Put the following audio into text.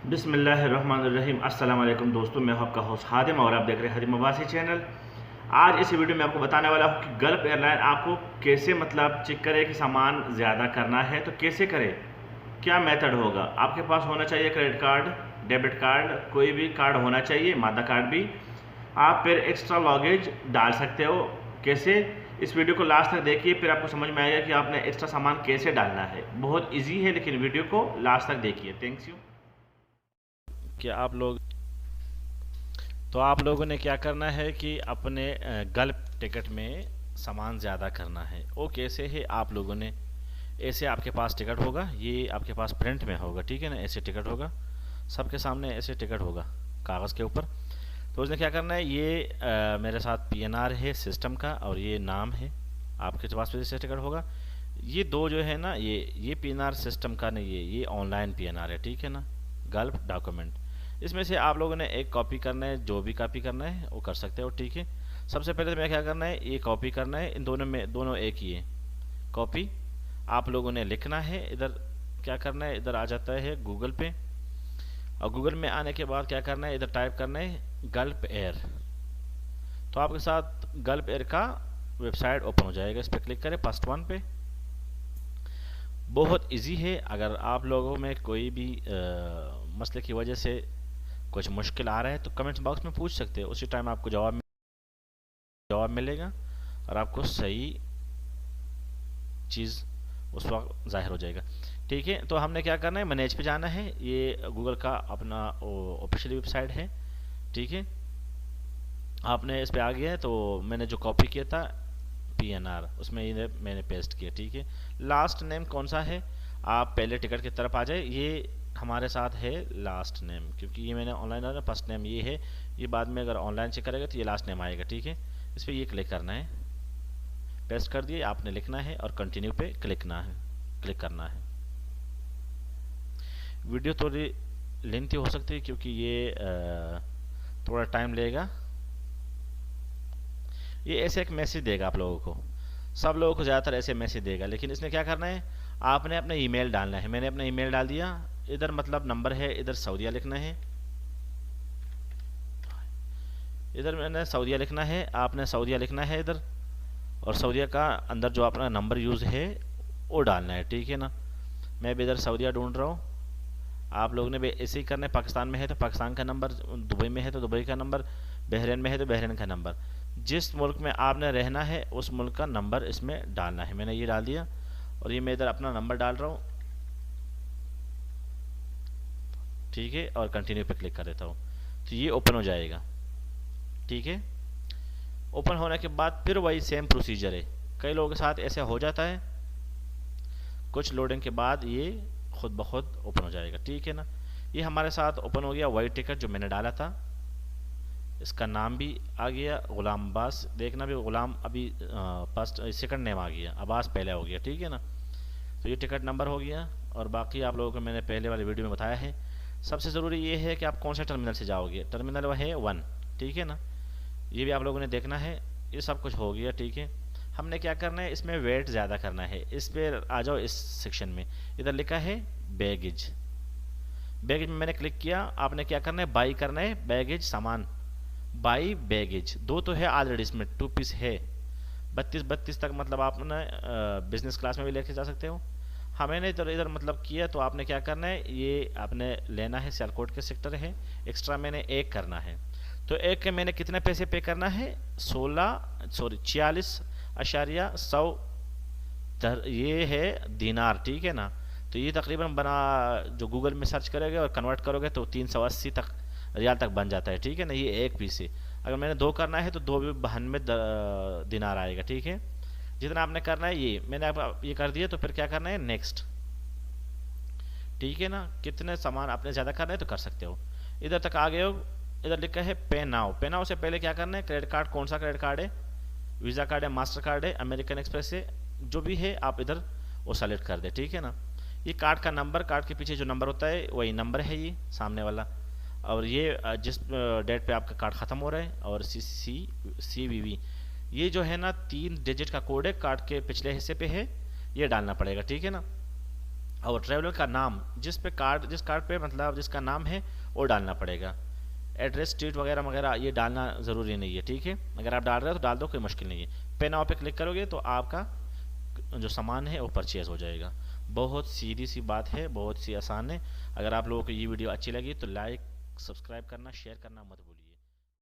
बिस्मिल्लाहिर्रहमानिर्रहीम। अस्सलाम वालेकुम दोस्तों, मैं हूं आपका होस्ट हादिम और आप देख रहे हैं हादिम अब्बासी चैनल। आज इस वीडियो में आपको बताने वाला हूं कि गल्फ एयरलाइन आपको कैसे चेक करे कि सामान ज़्यादा करना है तो कैसे करे, क्या मेथड होगा। आपके पास होना चाहिए क्रेडिट कार्ड, डेबिट कार्ड, कोई भी कार्ड होना चाहिए, मादा कार्ड भी। आप फिर एक्स्ट्रा लॉगेज डाल सकते हो। कैसे, इस वीडियो को लास्ट तक देखिए, फिर आपको समझ में आएगा कि आपने एक्स्ट्रा सामान कैसे डालना है। बहुत ईजी है, लेकिन वीडियो को लास्ट तक देखिए। Thanks you. कि आप लोगों ने क्या करना है कि अपने गल्फ टिकट में सामान ज़्यादा करना है। वो कैसे है, आप लोगों ने ऐसे, आपके पास टिकट होगा, ये आपके पास प्रिंट में होगा, ठीक है ना, ऐसे टिकट होगा, सबके सामने ऐसे टिकट होगा कागज़ के ऊपर। तो उसने क्या करना है, ये मेरे साथ पीएनआर है सिस्टम का और ये नाम है, आपके पास भी ऐसे टिकट होगा। ये दो जो है ना, ये पीएनआर सिस्टम का नहीं है, ये ऑनलाइन पीएनआर है, ठीक है ना, गल्फ डॉक्यूमेंट। इसमें से आप लोगों ने एक कॉपी करना है, जो भी कॉपी करना है वो कर सकते हो, ठीक है। सबसे पहले तो मैं क्या करना है, ये कॉपी करना है, इन दोनों में दोनों एक ही है। कॉपी आप लोगों ने लिखना है, इधर क्या करना है, इधर आ जाता है गूगल पे, और गूगल में आने के बाद क्या करना है, इधर टाइप करना है गल्फ एयर। तो आपके साथ गल्फ एयर का वेबसाइट ओपन हो जाएगा, इस पर क्लिक करें फर्स्ट वन पे। बहुत इजी है। अगर आप लोगों में कोई भी मसले की वजह से कुछ मुश्किल आ रहा है तो कमेंट्स बॉक्स में पूछ सकते हो, उसी टाइम आपको जवाब मिलेगा और आपको सही चीज़ उस वक्त जाहिर हो जाएगा, ठीक है। तो हमने क्या करना है, मैनेज पे जाना है, ये गूगल का अपना ऑफिशियल वेबसाइट है, ठीक है। आपने इस पे आ गया है, तो मैंने जो कॉपी किया था पीएनआर, उसमें ये मैंने पेस्ट किया, ठीक है। लास्ट नेम कौन सा है, आप पहले टिकट की तरफ आ जाए, ये हमारे साथ है लास्ट नेम, क्योंकि ये मैंने ऑनलाइन डाला, फर्स्ट नेम ये है, ये बाद में अगर ऑनलाइन चेक करेगा तो ये लास्ट नेम आएगा, ठीक है। इस पर ये क्लिक करना है, पेस्ट कर दिए, आपने लिखना है और कंटिन्यू पे क्लिक करना है। वीडियो थोड़ी लेंथी हो सकती है क्योंकि ये थोड़ा टाइम लेगा। ये ऐसे एक मैसेज देगा आप लोगों को, सब लोगों को ज़्यादातर ऐसे मैसेज देगा, लेकिन इसने क्या करना है, आपने अपना ईमेल डालना है। मैंने अपना ईमेल डाल दिया, इधर नंबर है, इधर सऊदीया लिखना है, इधर मैंने सऊदीया लिखना है, आपने सऊदीया लिखना है इधर, और सऊदीया का अंदर जो अपना नंबर यूज़ है वो डालना है, ठीक है ना। मैं भी इधर सऊदीया ढूंढ रहा हूँ, आप लोगों ने भी ऐसे ही करना है। पाकिस्तान में है तो पाकिस्तान का नंबर, दुबई में है तो दुबई का नंबर, बहरीन में है तो बहरीन का नंबर, जिस मुल्क में आपने रहना है उस मुल्क का नंबर इसमें डालना है। मैंने ये डाल दिया और ये मैं इधर अपना नंबर डाल रहा हूँ, ठीक है, और कंटिन्यू पे क्लिक कर देता हूँ, तो ये ओपन हो जाएगा, ठीक है। ओपन होने के बाद फिर वही सेम प्रोसीजर है, कई लोगों के साथ ऐसे हो जाता है, कुछ लोडिंग के बाद ये खुद ब खुद ओपन हो जाएगा, ठीक है ना। ये हमारे साथ ओपन हो गया, वही टिकट जो मैंने डाला था, इसका नाम भी आ गया गुलाम अब्बास, देखना भी गुलाम अभी फर्स्ट सेकंड नेम आ गया, अब्बास पहले हो गया, ठीक है ना। तो ये टिकट नंबर हो गया, और बाकी आप लोगों को मैंने पहले वाले वीडियो में बताया है। सबसे ज़रूरी ये है कि आप कौन से टर्मिनल से जाओगे, टर्मिनल वह है 1, ठीक है ना, ये भी आप लोगों ने देखना है। ये सब कुछ हो गया, ठीक है। हमने क्या करना है, इसमें वेट ज़्यादा करना है, इस पर आ जाओ, इस सेक्शन में इधर लिखा है बैगेज। बैगेज में मैंने क्लिक किया, आपने क्या करना है, बाई करना है बैगेज सामान, बाई बैगेज। दो तो है ऑलरेडी, इसमें 2 पीस है, 32 तक, मतलब आप ना बिजनेस क्लास में भी लेके जा सकते हो। हमें इधर इधर किया, तो आपने क्या करना है, ये आपने लेना है, सियालकोट के सेक्टर है, एक्स्ट्रा मैंने एक करना है। तो एक के मैंने कितने पैसे पे करना है, 46.100 ये है दीनार, ठीक है ना। तो ये तकरीबन बना, जो गूगल में सर्च करोगे और कन्वर्ट करोगे तो 380 तक रियाल तक बन जाता है, ठीक है ना। ये एक पीस है, अगर मैंने 2 करना है तो 2 भी 92 दिनार आएगा, ठीक है। जितना आपने करना है, ये मैंने आप ये कर दिया, तो फिर क्या करना है, नेक्स्ट, ठीक है ना। कितने सामान आपने ज़्यादा करना है तो कर सकते हो। इधर तक आ गए हो, इधर लिखा है पे नाउ। पे नाउ से पहले क्या करना है, क्रेडिट कार्ड, कौन सा क्रेडिट कार्ड है, वीज़ा कार्ड है, मास्टर कार्ड है, अमेरिकन एक्सप्रेस है, जो भी है आप इधर वो सेलेक्ट कर दे, ठीक है ना। ये कार्ड का नंबर, कार्ड के पीछे जो नंबर होता है वही नंबर है, ये सामने वाला, और ये जिस डेट पे आपका कार्ड ख़त्म हो रहा है, और CVV, ये जो है ना 3 डिजिट का कोड है, कार्ड के पिछले हिस्से पे है, ये डालना पड़ेगा, ठीक है ना। और ट्रैवलर का नाम जिस कार्ड पे मतलब जिसका नाम है वो डालना पड़ेगा। एड्रेस, स्ट्रीट वगैरह वगैरह ये डालना ज़रूरी नहीं है, ठीक है। अगर आप डाल रहे हो तो डाल दो, कोई मुश्किल नहीं है। पे नाउ पे क्लिक करोगे तो आपका जो सामान है वो परचेज हो जाएगा। बहुत सीधी सी बात है, बहुत सी आसान है। अगर आप लोगों को ये वीडियो अच्छी लगी तो लाइक, सब्सक्राइब करना, शेयर करना मत भूलिए।